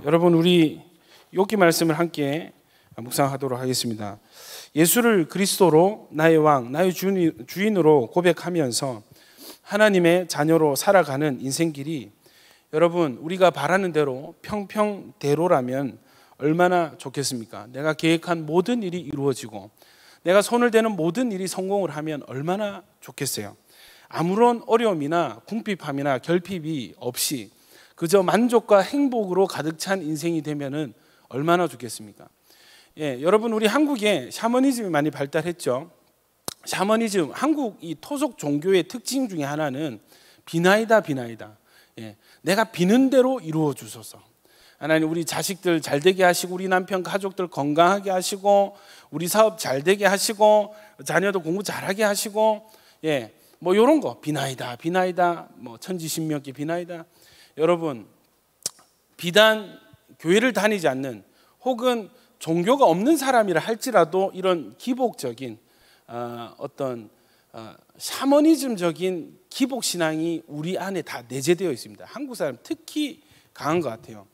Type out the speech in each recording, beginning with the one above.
여러분 우리 욥기 말씀을 함께 묵상하도록 하겠습니다. 예수를 그리스도로 나의 왕, 나의 주인으로 고백하면서 하나님의 자녀로 살아가는 인생길이 여러분 우리가 바라는 대로 평평대로라면 얼마나 좋겠습니까? 내가 계획한 모든 일이 이루어지고 내가 손을 대는 모든 일이 성공을 하면 얼마나 좋겠어요. 아무런 어려움이나 궁핍함이나 결핍이 없이 그저 만족과 행복으로 가득 찬 인생이 되면은 얼마나 좋겠습니까? 예, 여러분 우리 한국에 샤머니즘이 많이 발달했죠. 샤머니즘, 한국 이 토속 종교의 특징 중에 하나는 비나이다. 예, 내가 비는 대로 이루어 주소서. 하나님 우리 자식들 잘 되게 하시고 우리 남편 가족들 건강하게 하시고 우리 사업 잘 되게 하시고 자녀도 공부 잘하게 하시고 예, 뭐 이런 거 비나이다 뭐 천지신명기 비나이다. 여러분 비단 교회를 다니지 않는 혹은 종교가 없는 사람이라 할지라도 이런 기복적인 어떤 샤머니즘적인 기복신앙이 우리 안에 다 내재되어 있습니다. 한국 사람 특히 강한 것 같아요.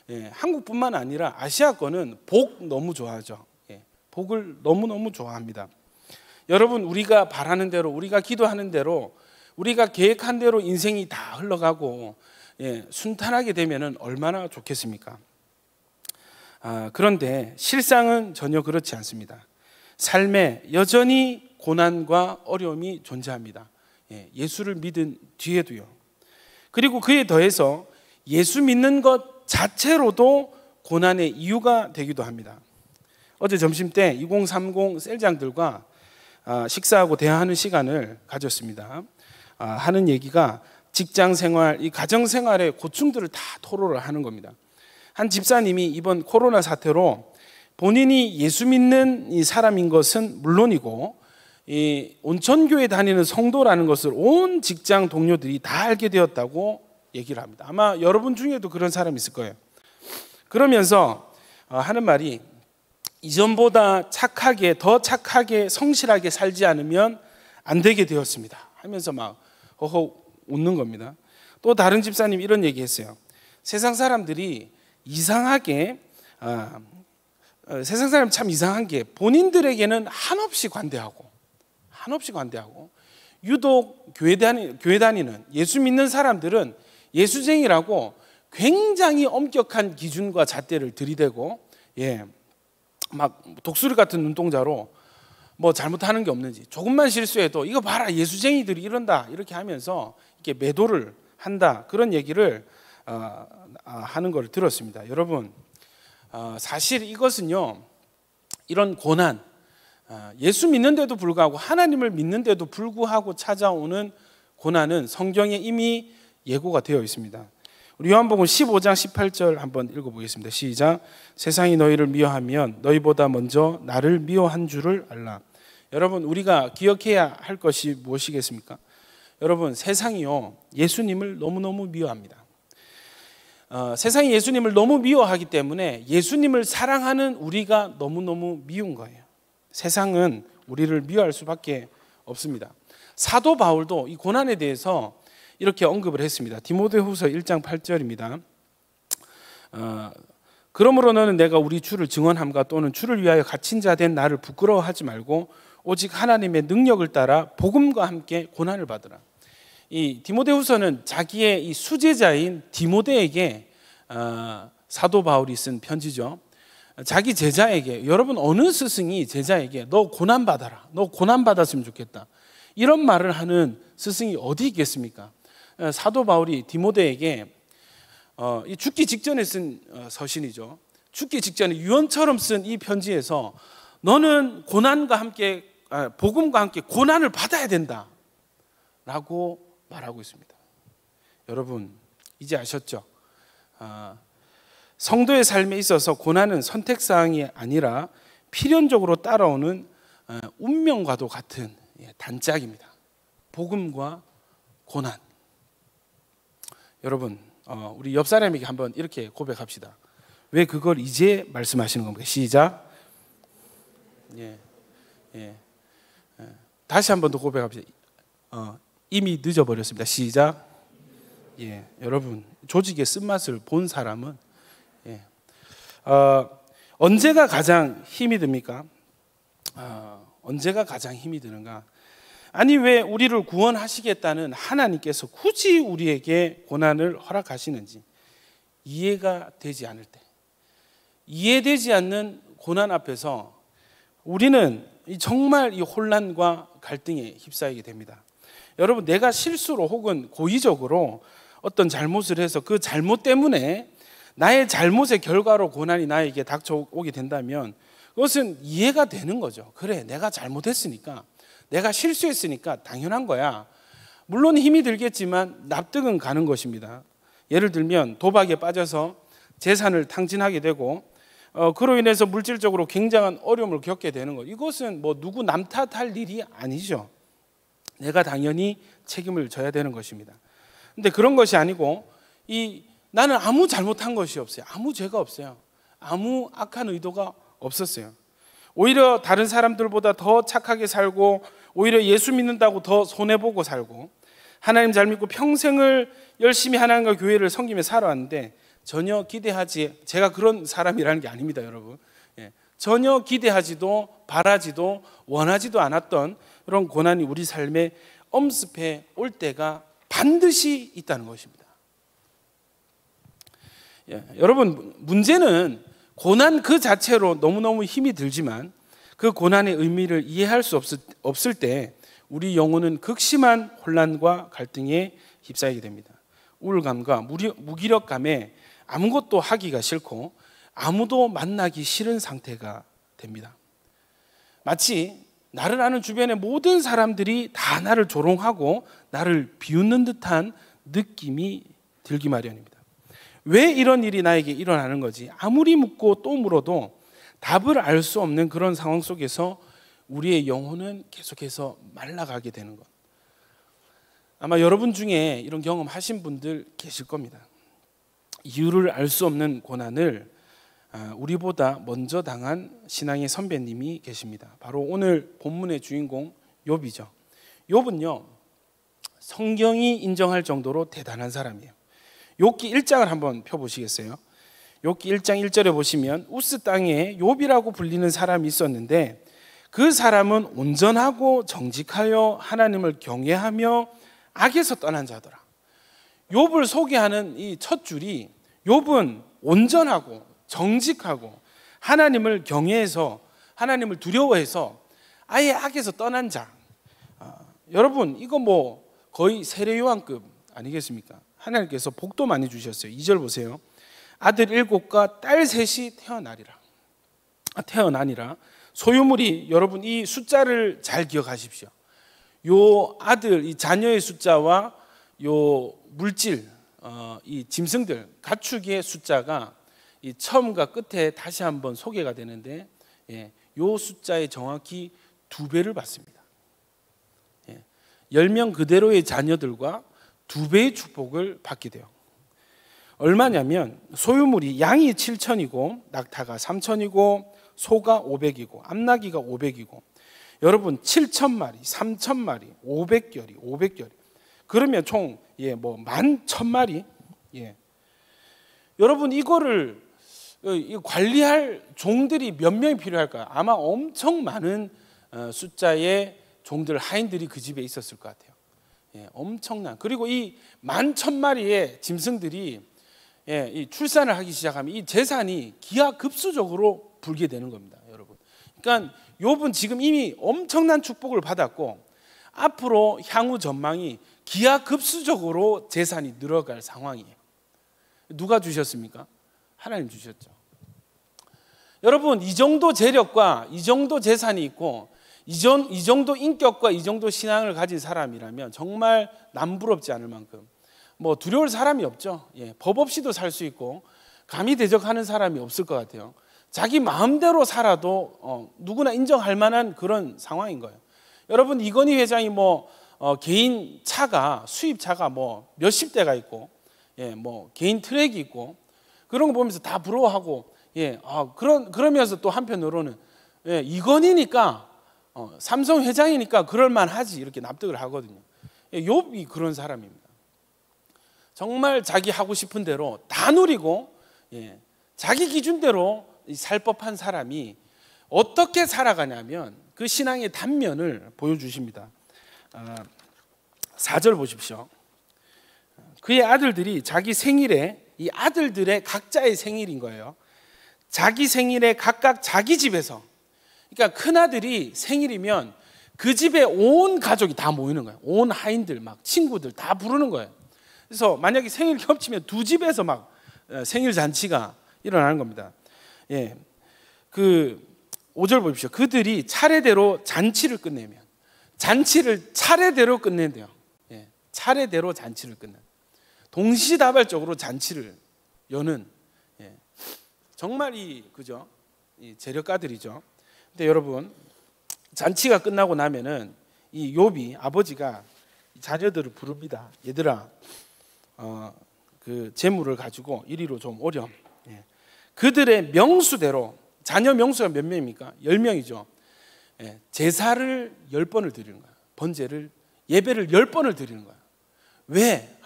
예, 한국뿐만 아니라 아시아권은 복 너무 좋아하죠. 예, 복을 너무너무 좋아합니다. 여러분 우리가 바라는 대로 우리가 기도하는 대로 우리가 계획한 대로 인생이 다 흘러가고 예, 순탄하게 되면 얼마나 좋겠습니까? 그런데 실상은 전혀 그렇지 않습니다. 삶에 여전히 고난과 어려움이 존재합니다. 예, 예수를 믿은 뒤에도요. 그리고 그에 더해서 예수 믿는 것 자체로도 고난의 이유가 되기도 합니다. 어제 점심 때 2030 셀장들과 식사하고 대화하는 시간을 가졌습니다. 하는 얘기가 직장 생활, 이 가정 생활의 고충들을 다 토로를 하는 겁니다. 한 집사님이 이번 코로나 사태로 본인이 예수 믿는 이 사람인 것은 물론이고 이 온천교회 다니는 성도라는 것을 온 직장 동료들이 다 알게 되었다고 얘기를 합니다. 아마 여러분 중에도 그런 사람이 있을 거예요. 그러면서 하는 말이 이전보다 더 착하게 성실하게 살지 않으면 안 되게 되었습니다 하면서 막 허허 웃는 겁니다. 또 다른 집사님 이런 얘기했어요. 세상 사람들이 이상하게 세상 사람 참 이상한 게 본인들에게는 한없이 관대하고 유독 교회 다니는 예수 믿는 사람들은 예수쟁이라고 굉장히 엄격한 기준과 잣대를 들이대고 예, 막 독수리 같은 눈동자로 뭐 잘못하는 게 없는지 조금만 실수해도 이거 봐라 예수쟁이들이 이런다 이렇게 하면서 이렇게 매도를 한다 그런 얘기를 하는 걸 들었습니다. 여러분 사실 이것은요 이런 고난 예수 믿는데도 불구하고 하나님을 믿는데도 불구하고 찾아오는 고난은 성경에 이미 예고가 되어 있습니다. 우리 요한복음 15장 18절 한번 읽어보겠습니다. 시작. 세상이 너희를 미워하면 너희보다 먼저 나를 미워한 줄을 알라. 여러분 우리가 기억해야 할 것이 무엇이겠습니까? 여러분 세상이요 예수님을 너무너무 미워합니다. 세상이 예수님을 너무 미워하기 때문에 예수님을 사랑하는 우리가 너무너무 미운 거예요. 세상은 우리를 미워할 수밖에 없습니다. 사도 바울도 이 고난에 대해서 이렇게 언급을 했습니다. 디모데후서 1장 8절입니다. 그러므로 너는 내가 우리 주를 증언함과 또는 주를 위하여 갇힌 자 된 나를 부끄러워하지 말고 오직 하나님의 능력을 따라 복음과 함께 고난을 받으라. 이 디모데후서는 자기의 이 수제자인 디모데에게 사도 바울이 쓴 편지죠. 자기 제자에게 여러분 어느 스승이 제자에게 너 고난 받아라. 너 고난 받았으면 좋겠다. 이런 말을 하는 스승이 어디 있겠습니까? 사도 바울이 디모데에게 죽기 직전에 쓴 서신이죠. 죽기 직전에 유언처럼 쓴 이 편지에서 너는 고난과 함께 복음과 함께 고난을 받아야 된다 라고 말하고 있습니다. 여러분 이제 아셨죠? 성도의 삶에 있어서 고난은 선택사항이 아니라 필연적으로 따라오는 운명과도 같은 단짝입니다. 복음과 고난. 여러분 우리 옆 사람에게 한번 이렇게 고백합시다. 왜 그걸 이제 말씀하시는 겁니까? 시작. 다시 한 번 더 고백합시다. 이미 늦어버렸습니다. 시작. 여러분 조직의 쓴맛을 본 사람은 언제가 가장 힘이 듭니까? 언제가 가장 힘이 드는가? 아니, 왜 우리를 구원하시겠다는 하나님께서 굳이 우리에게 고난을 허락하시는지 이해가 되지 않을 때, 이해되지 않는 고난 앞에서 우리는 정말 이 혼란과 갈등에 휩싸이게 됩니다. 여러분, 내가 실수로 혹은 고의적으로 어떤 잘못을 해서 그 잘못 때문에 나의 잘못의 결과로 고난이 나에게 닥쳐오게 된다면 그것은 이해가 되는 거죠. 그래, 내가 잘못했으니까, 내가 실수했으니까 당연한 거야. 물론 힘이 들겠지만 납득은 가는 것입니다. 예를 들면 도박에 빠져서 재산을 탕진하게 되고 그로 인해서 물질적으로 굉장한 어려움을 겪게 되는 것, 이것은 뭐 누구 남 탓할 일이 아니죠. 내가 당연히 책임을 져야 되는 것입니다. 근데 그런 것이 아니고 나는 아무 잘못한 것이 없어요. 아무 죄가 없어요. 아무 악한 의도가 없었어요. 오히려 다른 사람들보다 더 착하게 살고, 오히려 예수 믿는다고 더 손해보고 살고, 하나님 잘 믿고 평생을 열심히 하나님과 교회를 섬기며 살아왔는데 전혀 제가 그런 사람이라는 게 아닙니다, 여러분. 전혀 기대하지도 바라지도 원하지도 않았던 그런 고난이 우리 삶에 엄습해 올 때가 반드시 있다는 것입니다. 여러분, 문제는 고난 그 자체로 너무너무 힘이 들지만 그 고난의 의미를 이해할 수 없을 때 우리 영혼은 극심한 혼란과 갈등에 휩싸이게 됩니다. 우울감과 무기력감에 아무것도 하기가 싫고 아무도 만나기 싫은 상태가 됩니다. 마치 나를 아는 주변의 모든 사람들이 다 나를 조롱하고 나를 비웃는 듯한 느낌이 들기 마련입니다. 왜 이런 일이 나에게 일어나는 거지? 아무리 묻고 또 물어도 답을 알 수 없는 그런 상황 속에서 우리의 영혼은 계속해서 말라가게 되는 것. 아마 여러분 중에 이런 경험 하신 분들 계실 겁니다. 이유를 알 수 없는 고난을 우리보다 먼저 당한 신앙의 선배님이 계십니다. 바로 오늘 본문의 주인공 욥이죠. 욥은요, 성경이 인정할 정도로 대단한 사람이에요. 욥기 1장을 한번 펴보시겠어요? 욥기 1장 1절에 보시면 우스 땅에 욥이라고 불리는 사람이 있었는데 그 사람은 온전하고 정직하여 하나님을 경외하며 악에서 떠난 자더라. 욥을 소개하는 이 첫 줄이 욥은 온전하고 정직하고 하나님을 경외해서, 하나님을 두려워해서 아예 악에서 떠난 자. 여러분, 이거 뭐 거의 세례요한급 아니겠습니까? 하나님께서 복도 많이 주셨어요. 2절 보세요. 아들 7과 딸 3이 태어나니라. 소유물이, 여러분 이 숫자를 잘 기억하십시오. 요 아들, 이 자녀의 숫자와 요 물질, 이 짐승들, 가축의 숫자가 이 처음과 끝에 다시 한번 소개가 되는데, 요 숫자에 정확히 2배를 받습니다. 10명 그대로의 자녀들과 2배의 축복을 받게 돼요. 얼마냐면 소유물이 양이 7천이고 낙타가 3천이고 소가 500이고 암나귀가 500이고, 여러분 7,000마리, 3,000마리, 500결이 그러면 총 11,000마리. 여러분, 이거를 관리할 종들이 몇 명이 필요할까요? 아마 엄청 많은 숫자의 종들, 하인들이 그 집에 있었을 것 같아요. 엄청난. 그리고 이 11,000마리의 짐승들이 이 출산을 하기 시작하면 이 재산이 기하급수적으로 불게 되는 겁니다, 여러분. 그러니까 욥은 지금 이미 엄청난 축복을 받았고 앞으로 향후 전망이 기하급수적으로 재산이 늘어갈 상황이에요. 누가 주셨습니까? 하나님 주셨죠. 여러분, 이 정도 재력과 이 정도 재산이 있고 이 정도 인격과 이 정도 신앙을 가진 사람이라면 정말 남부럽지 않을 만큼 뭐 두려울 사람이 없죠. 법 없이도 살 수 있고 감히 대적하는 사람이 없을 것 같아요. 자기 마음대로 살아도 누구나 인정할 만한 그런 상황인 거예요. 여러분, 이건희 회장이 개인 차가, 수입차가 몇십 대가 있고, 개인 트랙이 있고, 그런 거 보면서 다 부러워하고, 그러면서 또 한편으로는 이건희니까, 삼성 회장이니까 그럴만하지, 이렇게 납득을 하거든요. 욥이 그런 사람입니다. 정말 자기 하고 싶은 대로 다 누리고, 자기 기준대로 살 법한 사람이 어떻게 살아가냐면 그 신앙의 단면을 보여주십니다. 4절 보십시오. 그의 아들들이 자기 생일에, 이 아들들의 각자의 생일인 거예요. 자기 생일에 각각 자기 집에서, 그러니까 큰아들이 생일이면 그 집에 온 가족이 다 모이는 거예요. 온 하인들, 막 친구들 다 부르는 거예요. 그래서 만약에 생일 겹치면 두 집에서 막 생일 잔치가 일어나는 겁니다. 예, 그 5절 보십시오. 그들이 차례대로 잔치를 끝내면, 잔치를 차례대로 끝낸대요. 예, 차례대로 잔치를 끝낸, 동시다발적으로 잔치를 여는, 예, 정말 그죠? 이 재력가들이죠. 근데 여러분, 잔치가 끝나고 나면은 이 욥이 아버지가 자녀들을 부릅니다. 얘들아, 그 재물을 가지고 이리로 좀 오렴. 예. 그들의 명수대로, 자녀 명수가 몇 명입니까? 10명이죠. 예. 제사를 10번을 드리는 거예요. 번제를, 예배를 10번을 드리는 거예요. 왜?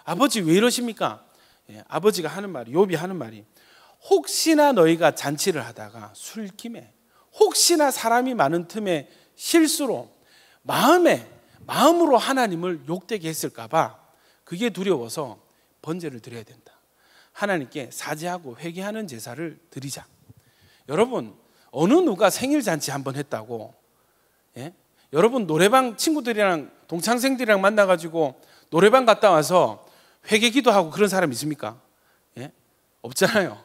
아버지 왜 이러십니까? 예. 아버지가 하는 말이, 욥이 하는 말이, 혹시나 너희가 잔치를 하다가 술김에, 혹시나 사람이 많은 틈에 실수로 마음으로 하나님을 욕되게 했을까 봐 그게 두려워서 번제를 드려야 된다. 하나님께 사죄하고 회개하는 제사를 드리자. 여러분, 어느 누가 생일 잔치 한번 했다고, 예? 여러분 노래방 친구들이랑 동창생들이랑 만나가지고 노래방 갔다 와서 회개 기도하고 그런 사람 있습니까? 예? 없잖아요.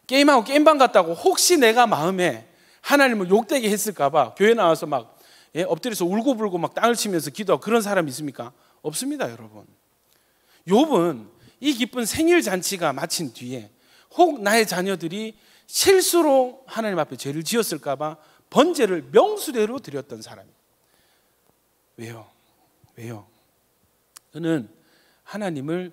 게임하고 게임방 갔다고 혹시 내가 마음에 하나님을 욕되게 했을까 봐 교회 나와서 막, 예? 엎드려서 울고불고 막 땅을 치면서 기도하고 그런 사람 있습니까? 없습니다, 여러분. 욥은 이 기쁜 생일 잔치가 마친 뒤에 혹 나의 자녀들이 실수로 하나님 앞에 죄를 지었을까 봐 번제를 명수대로 드렸던 사람이에요. 왜요? 왜요? 그는 하나님을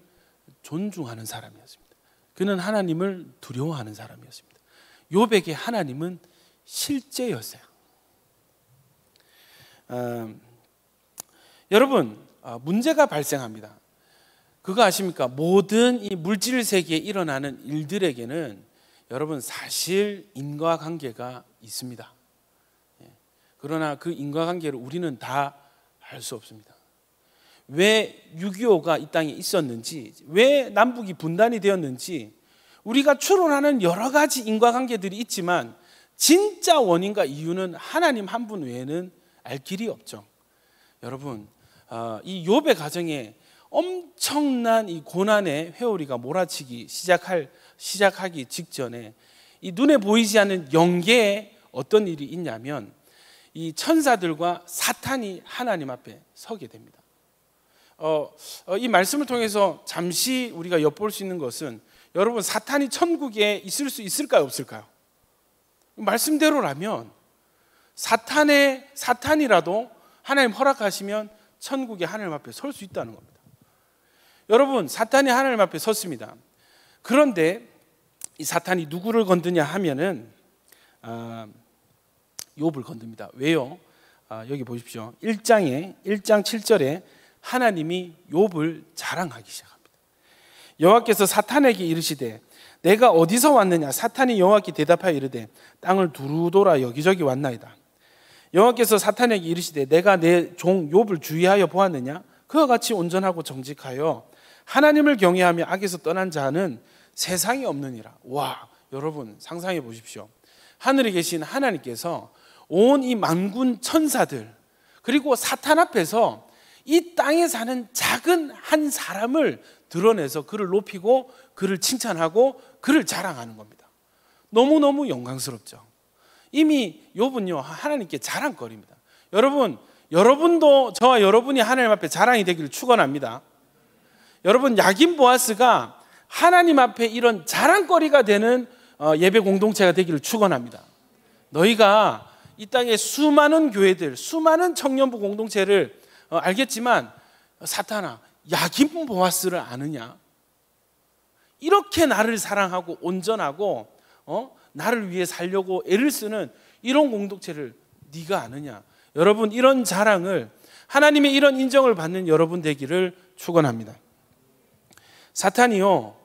존중하는 사람이었습니다. 그는 하나님을 두려워하는 사람이었습니다. 욥에게 하나님은 실제였어요. 여러분, 문제가 발생합니다. 그거 아십니까? 모든 이 물질 세계에 일어나는 일들에게는 여러분 사실 인과관계가 있습니다. 그러나 그 인과관계를 우리는 다 알 수 없습니다. 왜 6.25가 이 땅에 있었는지, 왜 남북이 분단이 되었는지, 우리가 추론하는 여러 가지 인과관계들이 있지만 진짜 원인과 이유는 하나님 한 분 외에는 알 길이 없죠. 여러분, 이 욥의 가정에 엄청난 이 고난의 회오리가 몰아치기 시작하기 직전에 이 눈에 보이지 않는 영계에 어떤 일이 있냐면 이 천사들과 사탄이 하나님 앞에 서게 됩니다. 이 말씀을 통해서 잠시 우리가 엿볼 수 있는 것은, 여러분, 사탄이 천국에 있을 수 있을까요, 없을까요? 말씀대로라면 사탄이라도 하나님 허락하시면 천국에 하나님 앞에 설 수 있다는 겁니다. 여러분, 사탄이 하나님 앞에 섰습니다. 그런데 이 사탄이 누구를 건드냐 하면은 욥을 건듭니다. 왜요? 여기 보십시오. 1장 7절에 하나님이 욥을 자랑하기 시작합니다. 여호와께서 사탄에게 이르시되 내가 어디서 왔느냐? 사탄이 여호와께 대답하여 이르되 땅을 두루 돌아 여기저기 왔나이다. 여호와께서 사탄에게 이르시되 내가 내 종 욥을 주의하여 보았느냐? 그와 같이 온전하고 정직하여 하나님을 경외하며 악에서 떠난 자는 세상에 없느니라. 와, 여러분 상상해 보십시오. 하늘에 계신 하나님께서 온 이 만군 천사들 그리고 사탄 앞에서 이 땅에 사는 작은 한 사람을 드러내서 그를 높이고 그를 칭찬하고 그를 자랑하는 겁니다. 너무너무 영광스럽죠. 이미 욥은요 하나님께 자랑거리입니다. 여러분도 저와 여러분이 하나님 앞에 자랑이 되기를 축원합니다. 여러분, 야긴 보아스가 하나님 앞에 이런 자랑거리가 되는 예배 공동체가 되기를 축원합니다. 너희가 이 땅에 수많은 교회들, 수많은 청년부 공동체를 알겠지만 사탄아, 야긴 보아스를 아느냐? 이렇게 나를 사랑하고 온전하고 나를 위해 살려고 애를 쓰는 이런 공동체를 네가 아느냐? 여러분, 이런 자랑을, 하나님의 이런 인정을 받는 여러분 되기를 축원합니다. 사탄이요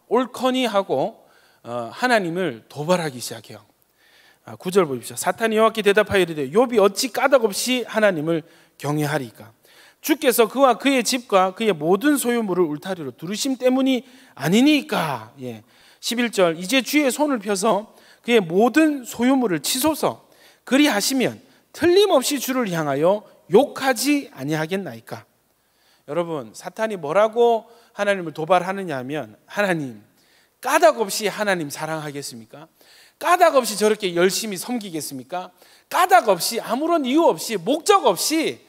옳거니 하고 하나님을 도발하기 시작해요. 9절 보십시오. 사탄이 여호와께 대답하여 이르되 욥이 어찌 까닭없이 하나님을 경외하리까? 주께서 그와 그의 집과 그의 모든 소유물을 울타리로 두르심 때문이 아니니까. 11절 이제 주의 손을 펴서 그의 모든 소유물을 치소서. 그리하시면 틀림없이 주를 향하여 욕하지 아니하겠나이까? 여러분, 사탄이 뭐라고 하나님을 도발하느냐 하면, 하나님, 까닭없이 하나님 사랑하겠습니까? 까닭없이 저렇게 열심히 섬기겠습니까? 까닭없이 아무런 이유 없이 목적 없이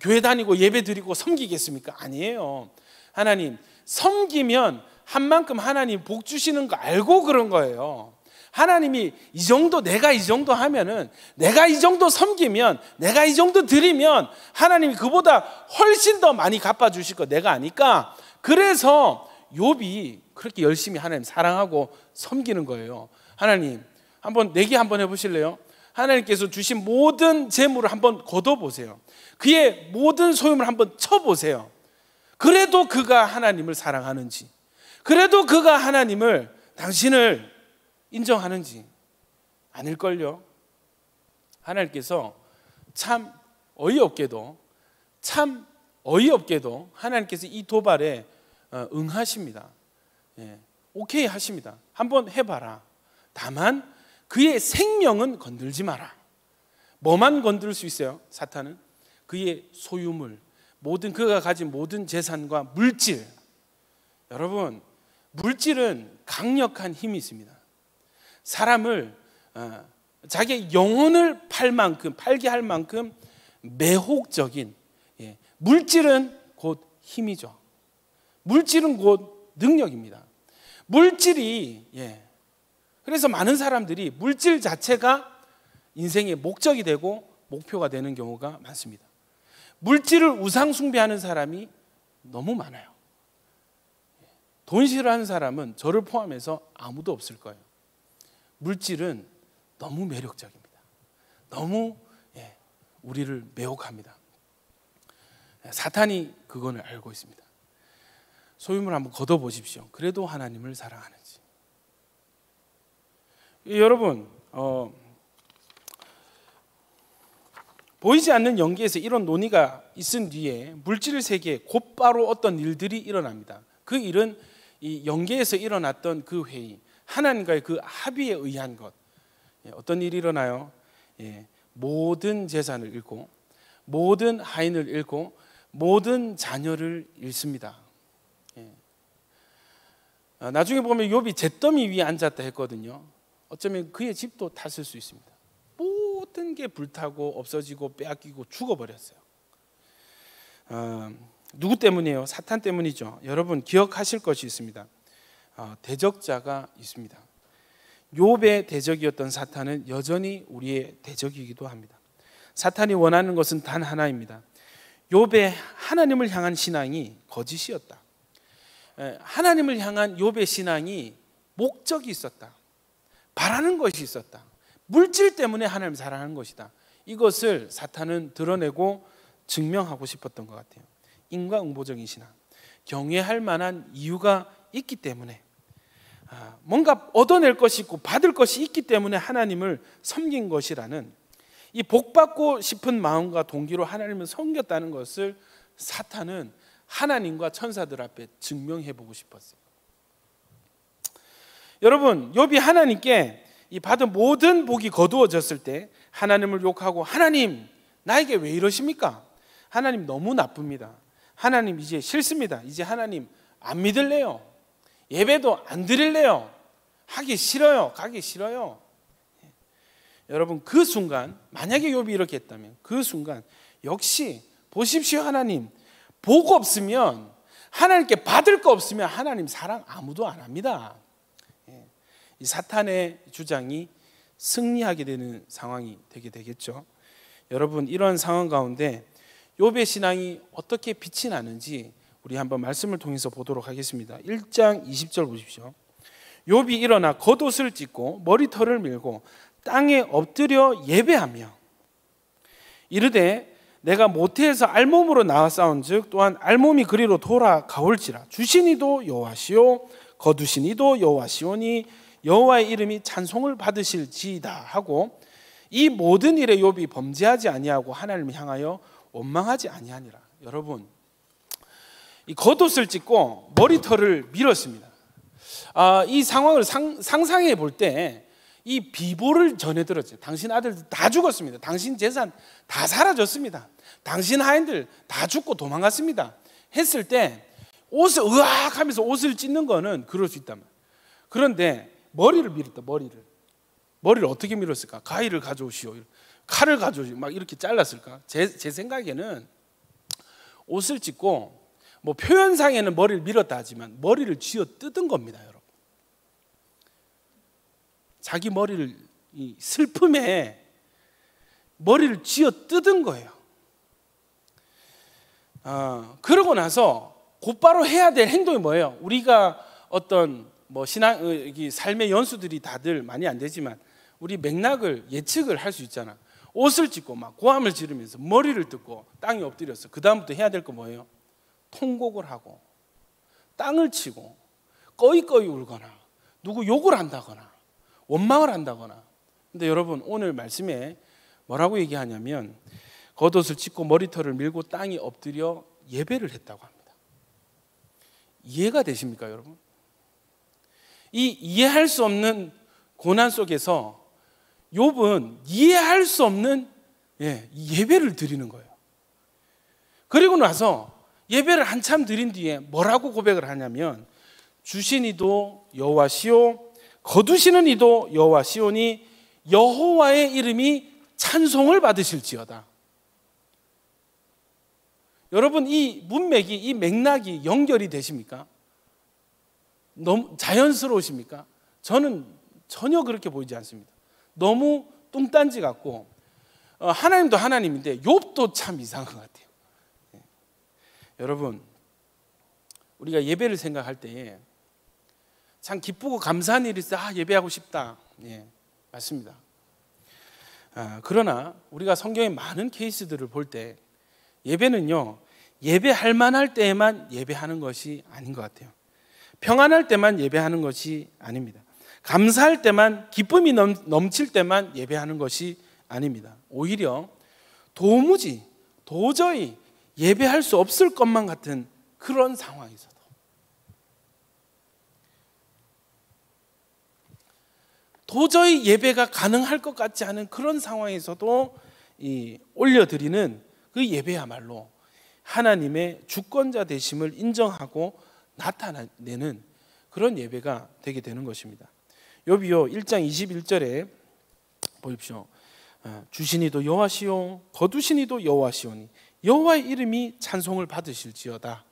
교회 다니고 예배 드리고 섬기겠습니까? 아니에요. 하나님, 섬기면 한 만큼 하나님 복 주시는 거 알고 그런 거예요. 하나님이 이 정도, 내가 이 정도 하면은, 내가 이 정도 섬기면, 내가 이 정도 드리면 하나님이 그보다 훨씬 더 많이 갚아주실 거 내가 아니까. 그래서 욥이 그렇게 열심히 하나님 사랑하고 섬기는 거예요. 하나님, 한번 내기 한번 해보실래요? 하나님께서 주신 모든 재물을 한번 걷어보세요. 그의 모든 소유물을 한번 쳐보세요. 그래도 그가 하나님을 사랑하는지, 그래도 그가 하나님을, 당신을 인정하는지. 아닐걸요. 하나님께서 참 어이없게도 하나님께서 이 도발에 응하십니다. 오케이 하십니다. 한번 해봐라. 다만 그의 생명은 건들지 마라. 뭐만 건들 수 있어요? 사탄은 그의 소유물, 모든 그가 가진 모든 재산과 물질. 여러분, 물질은 강력한 힘이 있습니다. 사람을 자기의 영혼을 팔게 할 만큼 매혹적인, 물질은 곧 힘이죠. 물질은 곧 능력입니다. 물질이, 그래서 많은 사람들이 물질 자체가 인생의 목적이 되고 목표가 되는 경우가 많습니다. 물질을 우상 숭배하는 사람이 너무 많아요. 돈 싫어하는 사람은 저를 포함해서 아무도 없을 거예요. 물질은 너무 매력적입니다. 너무 우리를 매혹합니다. 사탄이 그걸 알고 있습니다. 소유물 한번 걷어보십시오. 그래도 하나님을 사랑하는지. 여러분, 보이지 않는 연계에서 이런 논의가 있은 뒤에 물질 세계에 곧바로 어떤 일들이 일어납니다. 그 일은 이 연계에서 일어났던 그 회의, 하나님과의 그 합의에 의한 것. 어떤 일이 일어나요? 모든 재산을 잃고, 모든 하인을 잃고, 모든 자녀를 잃습니다. 나중에 보면 욥이 잿더미 위에 앉았다 했거든요. 어쩌면 그의 집도 탔을 수 있습니다. 모든 게 불타고 없어지고 빼앗기고 죽어버렸어요. 누구 때문이에요? 사탄 때문이죠. 여러분 기억하실 것이 있습니다. 대적자가 있습니다. 욥의 대적이었던 사탄은 여전히 우리의 대적이기도 합니다. 사탄이 원하는 것은 단 하나입니다. 욥의 하나님을 향한 신앙이 거짓이었다. 하나님을 향한 욥의 신앙이 목적이 있었다. 바라는 것이 있었다. 물질 때문에 하나님을 사랑하는 것이다. 이것을 사탄은 드러내고 증명하고 싶었던 것 같아요. 인과응보적인 신앙, 경외할 만한 이유가 있기 때문에, 뭔가 얻어낼 것이 있고 받을 것이 있기 때문에 하나님을 섬긴 것이라는 이 복받고 싶은 마음과 동기로 하나님을 섬겼다는 것을 사탄은 하나님과 천사들 앞에 증명해보고 싶었어요. 여러분, 욥이 하나님께 이 받은 모든 복이 거두어졌을 때 하나님을 욕하고, 하나님 나에게 왜 이러십니까? 하나님 너무 나쁩니다. 하나님 이제 싫습니다. 이제 하나님 안 믿을래요. 예배도 안 드릴래요. 하기 싫어요. 가기 싫어요. 여러분, 그 순간, 만약에 욥이 이렇게 했다면 그 순간 역시 보십시오. 하나님 복 없으면, 하나님께 받을 거 없으면 하나님 사랑 아무도 안 합니다. 이 사탄의 주장이 승리하게 되는 상황이 되게 되겠죠. 여러분, 이런 상황 가운데 욥의 신앙이 어떻게 빛이 나는지 우리 한번 말씀을 통해서 보도록 하겠습니다. 1장 20절 보십시오. 욥이 일어나 겉옷을 찢고 머리털을 밀고 땅에 엎드려 예배하며 이르되 내가 모태에서 알몸으로 나와 싸운즉 또한 알몸이 그리로 돌아가올지라. 주신 이도 여호와시오 거두신 이도 여호와시오니 여호와의 이름이 찬송을 받으실지이다 하고 이 모든 일에 욥이 범죄하지 아니하고 하나님을 향하여 원망하지 아니하니라. 여러분, 이 겉옷을 찢고 머리털을 밀었습니다. 이 상황을 상상해 볼 때 이 비보를 전해 들었죠. 당신 아들들 다 죽었습니다. 당신 재산 다 사라졌습니다. 당신 하인들 다 죽고 도망갔습니다. 했을 때 옷을 으악 하면서 옷을 찢는 거는 그럴 수 있단 말이에요. 그런데 머리를 밀었다. 머리를 어떻게 밀었을까? 가위를 가져오시오, 칼을 가져오시오, 막 이렇게 잘랐을까? 제 생각에는 옷을 찢고 뭐 표현상에는 머리를 밀었다 하지만 머리를 쥐어 뜯은 겁니다, 여러분. 자기 머리를, 이 슬픔에 머리를 쥐어 뜯은 거예요. 그러고 나서 곧바로 해야 될 행동이 뭐예요? 우리가 어떤 뭐 신앙, 삶의 연수들이 다들 많이 안 되지만 우리 맥락을 예측을 할 수 있잖아. 옷을 찢고 막 고함을 지르면서 머리를 뜯고 땅에 엎드렸어. 그 다음부터 해야 될 거 뭐예요? 통곡을 하고 땅을 치고 꺼이꺼이 울거나 누구 욕을 한다거나 원망을 한다거나. 근데 여러분, 오늘 말씀에 뭐라고 얘기하냐면 겉옷을 찢고 머리털을 밀고 땅에 엎드려 예배를 했다고 합니다. 이해가 되십니까, 여러분? 이 이해할 수 없는 고난 속에서 욥은 이해할 수 없는 예배를 드리는 거예요. 그리고 나서 예배를 한참 드린 뒤에 뭐라고 고백을 하냐면 주신 이도 여호와시오 거두시는 이도 여호와시오니 여호와의 이름이 찬송을 받으실지어다. 여러분, 이 문맥이, 이 맥락이 연결이 되십니까? 너무 자연스러우십니까? 저는 전혀 그렇게 보이지 않습니다. 너무 뚱딴지 같고, 하나님도 하나님인데 욥도 참 이상한 것 같아요. 여러분, 우리가 예배를 생각할 때에 참 기쁘고 감사한 일이 있어. 예배하고 싶다. 맞습니다. 그러나 우리가 성경의 많은 케이스들을 볼 때 예배는요, 예배할 만할 때에만 예배하는 것이 아닌 것 같아요. 평안할 때만 예배하는 것이 아닙니다. 감사할 때만, 기쁨이 넘칠 때만 예배하는 것이 아닙니다. 오히려 도저히 예배할 수 없을 것만 같은 그런 상황에서도, 도저히 예배가 가능할 것 같지 않은 그런 상황에서도 올려드리는 그 예배야말로 하나님의 주권자 되심을 인정하고 나타내는 그런 예배가 되게 되는 것입니다. 욥이요 1장 21절에 보십시오. 주시니도 여호와시오 거두시니도 여호와시오니 여호와의 이름이 찬송을 받으실지어다.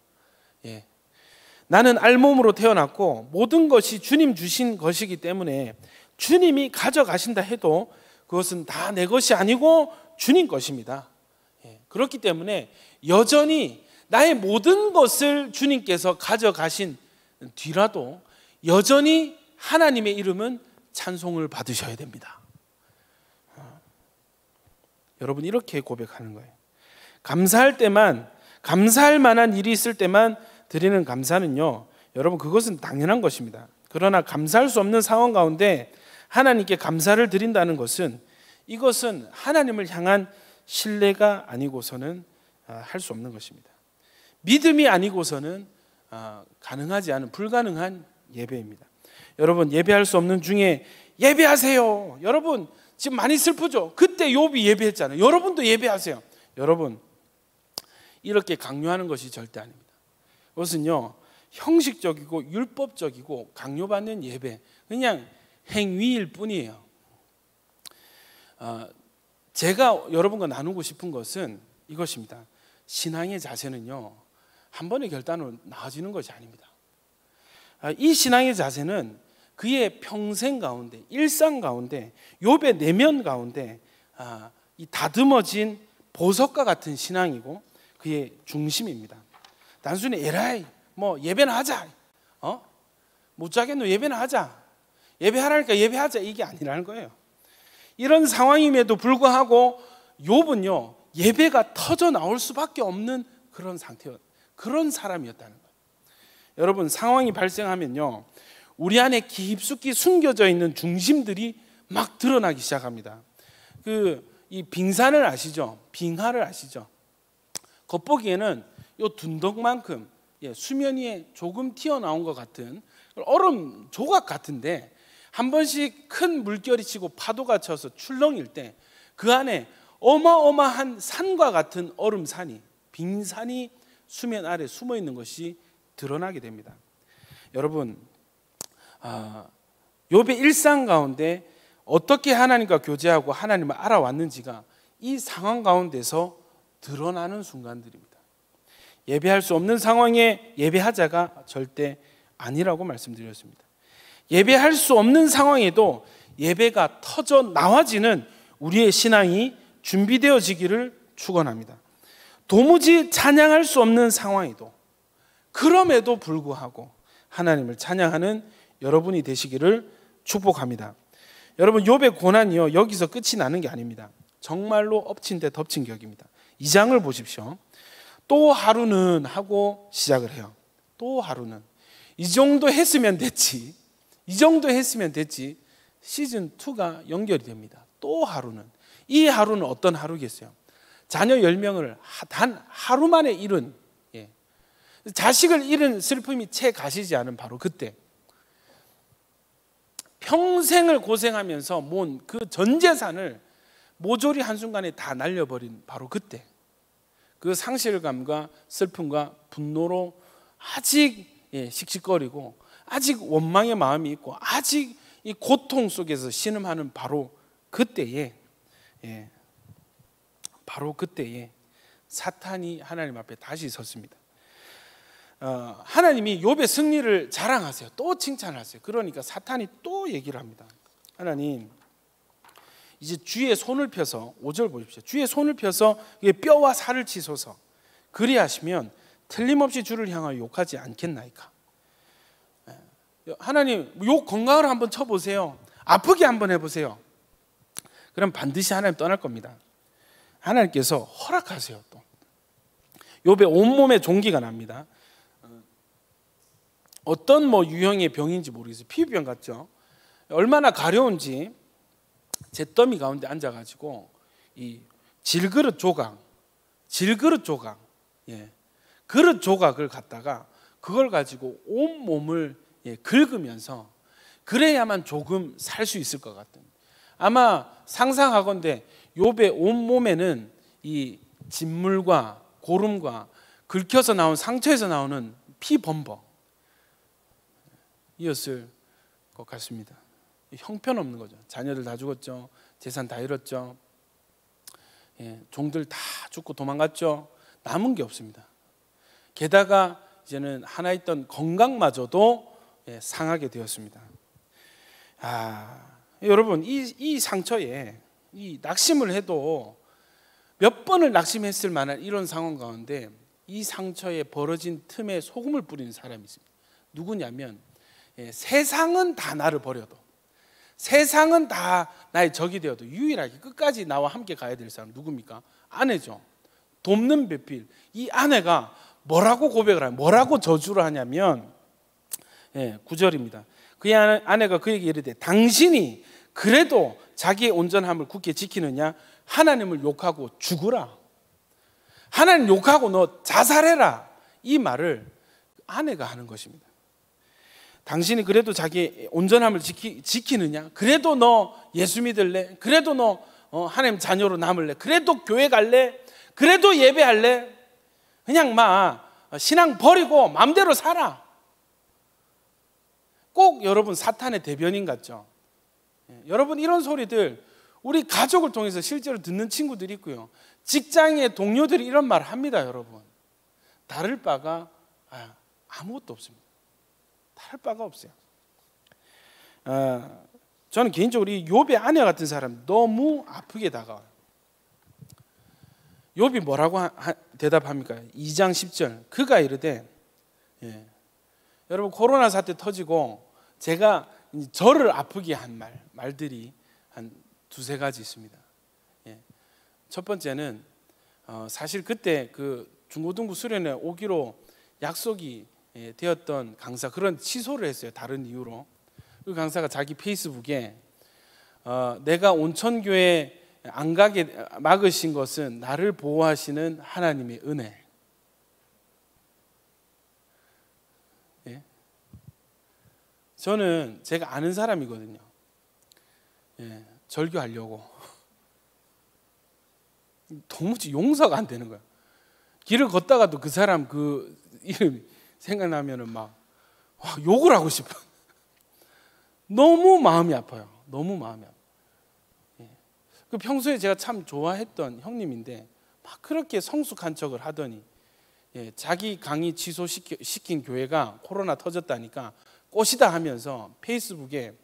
나는 알몸으로 태어났고 모든 것이 주님 주신 것이기 때문에 주님이 가져가신다 해도 그것은 다 내 것이 아니고 주님 것입니다. 그렇기 때문에 여전히 나의 모든 것을 주님께서 가져가신 뒤라도 여전히 하나님의 이름은 찬송을 받으셔야 됩니다. 여러분, 이렇게 고백하는 거예요. 감사할 때만, 감사할 만한 일이 있을 때만 드리는 감사는요, 여러분, 그것은 당연한 것입니다. 그러나 감사할 수 없는 상황 가운데 하나님께 감사를 드린다는 것은, 이것은 하나님을 향한 신뢰가 아니고서는 할 수 없는 것입니다. 믿음이 아니고서는 가능하지 않은, 불가능한 예배입니다. 여러분, 예배할 수 없는 중에 예배하세요. 여러분 지금 많이 슬프죠? 그때 욥이 예배했잖아요. 여러분도 예배하세요. 여러분, 이렇게 강요하는 것이 절대 아닙니다. 그것은요, 형식적이고 율법적이고 강요받는 예배, 그냥 행위일 뿐이에요. 제가 여러분과 나누고 싶은 것은 이것입니다. 신앙의 자세는요, 한 번의 결단으로 나아지는 것이 아닙니다. 이 신앙의 자세는 그의 평생 가운데, 일상 가운데, 욥의 내면 가운데 이 다듬어진 보석과 같은 신앙이고 그의 중심입니다. 단순히 에라이 뭐 예배나 하자, 못 자겠노 예배나 하자, 예배하라니까 예배하자, 이게 아니라는 거예요. 이런 상황임에도 불구하고 욥은요, 예배가 터져 나올 수밖에 없는 그런 상태였, 그런 사람이었다는 거예요. 여러분, 상황이 발생하면요, 우리 안에 깊숙이 숨겨져 있는 중심들이 막 드러나기 시작합니다. 이 빙산을 아시죠? 빙하를 아시죠? 겉보기에는 요 둔덕만큼 수면 위에 조금 튀어나온 것 같은 얼음 조각 같은데, 한 번씩 큰 물결이 치고 파도가 쳐서 출렁일 때 그 안에 어마어마한 산과 같은 얼음산이, 빙산이 수면 아래 숨어 있는 것이 드러나게 됩니다. 여러분, 욥의 일상 가운데 어떻게 하나님과 교제하고 하나님을 알아왔는지가 이 상황 가운데서 드러나는 순간들입니다. 예배할 수 없는 상황에 예배하자가 절대 아니라고 말씀드렸습니다. 예배할 수 없는 상황에도 예배가 터져 나와지는 우리의 신앙이 준비되어지기를 축원합니다. 도무지 찬양할 수 없는 상황에도, 그럼에도 불구하고 하나님을 찬양하는 여러분이 되시기를 축복합니다. 여러분, 욥의 고난이요, 여기서 끝이 나는 게 아닙니다. 정말로 엎친 데 덮친 격입니다. 2장을 보십시오. 또 하루는 하고 시작을 해요. 또 하루는. 이 정도 했으면 됐지. 이 정도 했으면 됐지. 시즌 2가 연결이 됩니다. 또 하루는. 이 하루는 어떤 하루겠어요? 자녀 10명을 단 하루 만에 잃은, 자식을 잃은 슬픔이 채 가시지 않은 바로 그때, 평생을 고생하면서 모은 그 전 재산을 모조리 한순간에 다 날려버린 바로 그때, 그 상실감과 슬픔과 분노로 아직 씩씩거리고, 아직 원망의 마음이 있고, 아직 이 고통 속에서 신음하는 바로 그때에, 바로 그때에 사탄이 하나님 앞에 다시 섰습니다. 하나님이 욥의 승리를 자랑하세요. 또 칭찬하세요. 그러니까 사탄이 또 얘기를 합니다. 하나님, 이제 주의 손을 펴서, 5절 보십시오. 주의 손을 펴서 뼈와 살을 치소서. 그리하시면 틀림없이 주를 향하여 욕하지 않겠나이까. 하나님, 욕 건강을 한번 쳐보세요. 아프게 한번 해보세요. 그럼 반드시 하나님 떠날 겁니다. 하나님께서 허락하세요. 또 욥의 온몸에 종기가 납니다. 어떤 유형의 병인지 모르겠어요. 피부병 같죠. 얼마나 가려운지 잿더미 가운데 앉아가지고 이 질그릇 조각, 그릇 조각을 갖다가 그걸 가지고 온 몸을 긁으면서 그래야만 조금 살 수 있을 것 같은. 아마 상상하건대 욥의 온 몸에는 이 진물과 고름과 긁혀서 나온 상처에서 나오는 피범벅 이었을 것 같습니다. 형편없는 거죠. 자녀들 다 죽었죠. 재산 다 잃었죠. 종들 다 죽고 도망갔죠. 남은 게 없습니다. 게다가 이제는 하나 있던 건강마저도 상하게 되었습니다. 여러분, 이 상처에 이 낙심을 해도 몇 번을 낙심했을 만한 이런 상황 가운데 이 상처에 벌어진 틈에 소금을 뿌리는 사람이 있습니다. 누구냐면 세상은 다 나를 버려도, 세상은 다 나의 적이 되어도 유일하게 끝까지 나와 함께 가야 될 사람 누굽니까? 아내죠. 돕는 배필. 이 아내가 뭐라고 고백을 하냐, 뭐라고 저주를 하냐면 9절입니다. 그 아내가 그에게 이르되 당신이 그래도 자기의 온전함을 굳게 지키느냐? 하나님을 욕하고 죽으라. 하나님 욕하고 너 자살해라. 이 말을 아내가 하는 것입니다. 당신이 그래도 자기의 온전함을 지키느냐? 그래도 너 예수 믿을래? 그래도 너 하나님 자녀로 남을래? 그래도 교회 갈래? 그래도 예배할래? 그냥 신앙 버리고 마음대로 살아. 꼭 여러분 사탄의 대변인 같죠? 여러분, 이런 소리들 우리 가족을 통해서 실제로 듣는 친구들이 있고요. 직장의 동료들이 이런 말을 합니다. 여러분, 다를 바가 아무것도 없습니다. 다를 바가 없어요. 저는 개인적으로 이 욥의 아내 같은 사람 너무 아프게 다가와요. 욥이 뭐라고 대답합니까? 2장 10절. 그가 이르되, 여러분, 코로나 사태 터지고 제가 저를 아프게 한 말들이 한 두세 가지 있습니다. 첫 번째는 사실 그때 그 중고등부 수련회 오기로 약속이 되었던 강사, 그런 취소를 했어요. 다른 이유로. 그 강사가 자기 페이스북에 내가 온천교회 안 가게 막으신 것은 나를 보호하시는 하나님의 은혜. 예? 저는 제가 아는 사람이거든요. 예, 절교하려고 도무지 용서가 안 되는 거야. 길을 걷다가도 그 사람 그 이름 생각나면은 막 욕을 하고 싶어. 너무 마음이 아파요. 너무 마음이 아파요. 그 평소에 제가 참 좋아했던 형님인데 막 그렇게 성숙한 척을 하더니 자기 강의 취소시킨 교회가 코로나 터졌다니까 꽃이다 하면서 페이스북에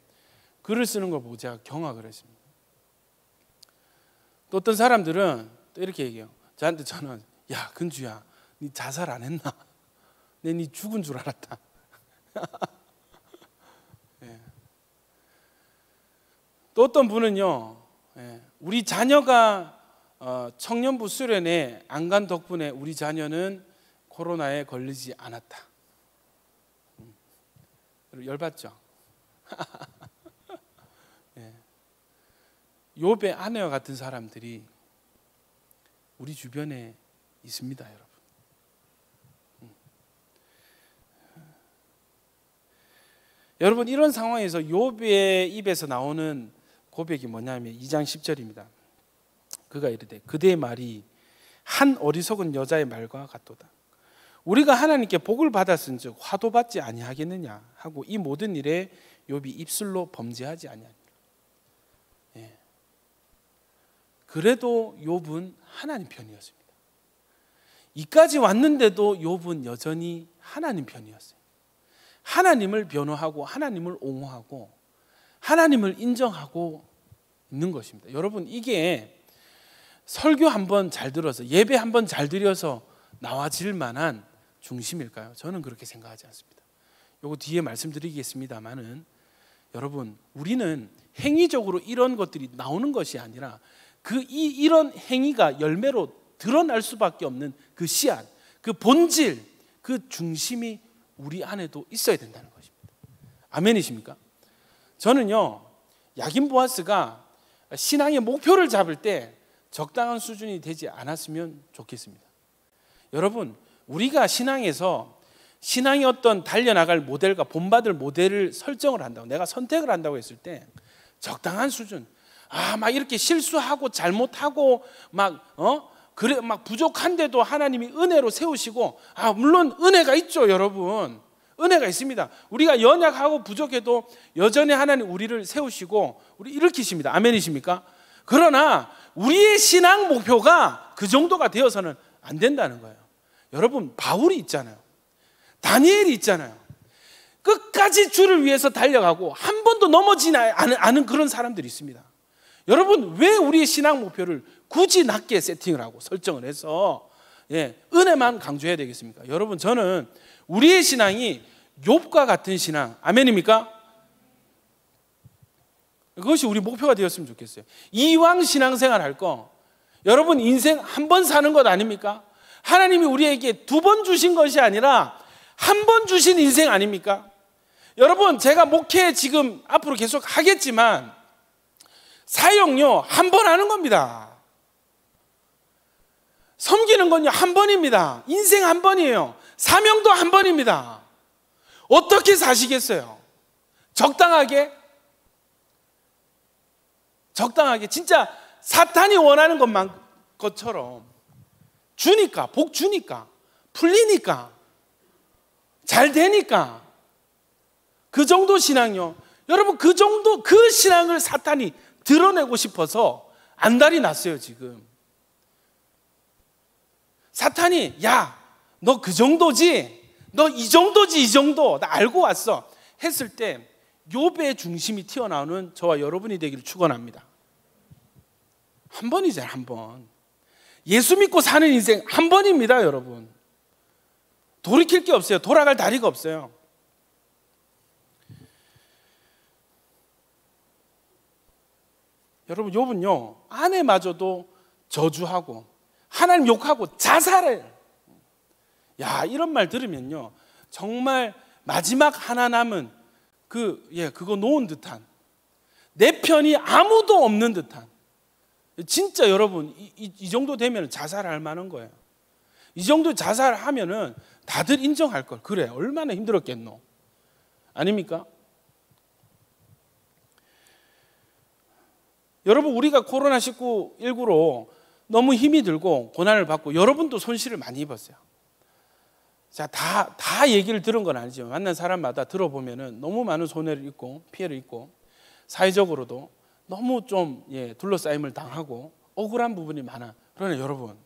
글을 쓰는 걸 보고 제가 경악을 했습니다. 또 어떤 사람들은 또 이렇게 얘기해요. 저한테 저는 야 근주야 니 자살 안 했나? 내 니 죽은 줄 알았다. 또 어떤 분은요, 우리 자녀가 청년부 수련회 안 간 덕분에 우리 자녀는 코로나에 걸리지 않았다. 열받죠? 욥의 아내와 같은 사람들이 우리 주변에 있습니다, 여러분. 여러분, 이런 상황에서 욥의 입에서 나오는 고백이 뭐냐면 2장 10절입니다. 그가 이르되 그대의 말이 한 어리석은 여자의 말과 같도다. 우리가 하나님께 복을 받았은즉 화도 받지 아니하겠느냐 하고 이 모든 일에 욥이 입술로 범죄하지 아니하니라. 그래도 욥은 하나님 편이었습니다. 이까지 왔는데도 욥은 여전히 하나님 편이었어요. 하나님을 변호하고 하나님을 옹호하고 하나님을 인정하고 있는 것입니다. 여러분, 이게 설교 한번 잘 들어서 예배 한번 잘 드려서 나와질 만한 중심일까요? 저는 그렇게 생각하지 않습니다. 요거 뒤에 말씀드리겠습니다만은 여러분, 우리는 행위적으로 이런 것들이 나오는 것이 아니라 이런 행위가 열매로 드러날 수밖에 없는 그 씨앗, 그 본질, 그 중심이 우리 안에도 있어야 된다는 것입니다. 아멘이십니까? 저는요, 야긴 보아스가 신앙의 목표를 잡을 때 적당한 수준이 되지 않았으면 좋겠습니다. 여러분, 우리가 신앙에서 신앙의 어떤 달려나갈 모델과 본받을 모델을 설정을 한다고, 내가 선택을 한다고 했을 때 적당한 수준, 막 이렇게 실수하고 잘못하고 그래 막 부족한데도 하나님이 은혜로 세우시고, 물론 은혜가 있죠, 여러분. 은혜가 있습니다. 우리가 연약하고 부족해도 여전히 하나님 우리를 세우시고 우리 일으키십니다. 아멘이십니까? 그러나 우리의 신앙 목표가 그 정도가 되어서는 안 된다는 거예요. 여러분, 바울이 있잖아요. 다니엘이 있잖아요. 끝까지 주를 위해서 달려가고 한 번도 넘어지지 않은 그런 사람들이 있습니다. 여러분, 왜 우리의 신앙 목표를 굳이 낮게 세팅을 하고 설정을 해서 은혜만 강조해야 되겠습니까? 여러분, 저는 우리의 신앙이 욥과 같은 신앙, 아멘입니까? 그것이 우리 목표가 되었으면 좋겠어요. 이왕 신앙생활 할 거, 여러분 인생 한 번 사는 것 아닙니까? 하나님이 우리에게 2번 주신 것이 아니라 한 번 주신 인생 아닙니까? 여러분, 제가 목회 지금 앞으로 계속 하겠지만 사역요 한 번 하는 겁니다. 섬기는 건요 한 번입니다. 인생 한 번이에요. 사명도 한 번입니다. 어떻게 사시겠어요? 적당하게 진짜 사탄이 원하는 것처럼 주니까, 복 주니까, 풀리니까, 잘 되니까, 그 정도 신앙요. 여러분, 그 정도 그 신앙을 사탄이 드러내고 싶어서 안달이 났어요. 지금 사탄이 야, 너 그 정도지, 너 이 정도지, 이 정도 나 알고 왔어 했을 때 욥의 중심이 튀어나오는 저와 여러분이 되기를 축원합니다. 한 번이잖아요. 한 번. 예수 믿고 사는 인생 한 번입니다. 여러분, 돌이킬 게 없어요. 돌아갈 다리가 없어요. 여러분, 욥은요 아내마저도 저주하고 하나님 욕하고 자살해요. 야, 이런 말 들으면요 정말 마지막 하나 남은 그거 놓은 듯한, 내 편이 아무도 없는 듯한, 진짜 여러분 이 정도 되면 자살할 만한 거예요. 이 정도 자살하면은 다들 인정할 걸. 그래, 얼마나 힘들었겠노. 아닙니까? 여러분, 우리가 코로나19로 너무 힘이 들고 고난을 받고 여러분도 손실을 많이 입었어요. 자, 다 얘기를 들은 건 아니지만 만난 사람마다 들어보면은 너무 많은 손해를 입고 피해를 입고 사회적으로도 너무 좀 둘러싸임을 당하고 억울한 부분이 많아. 그러나 여러분,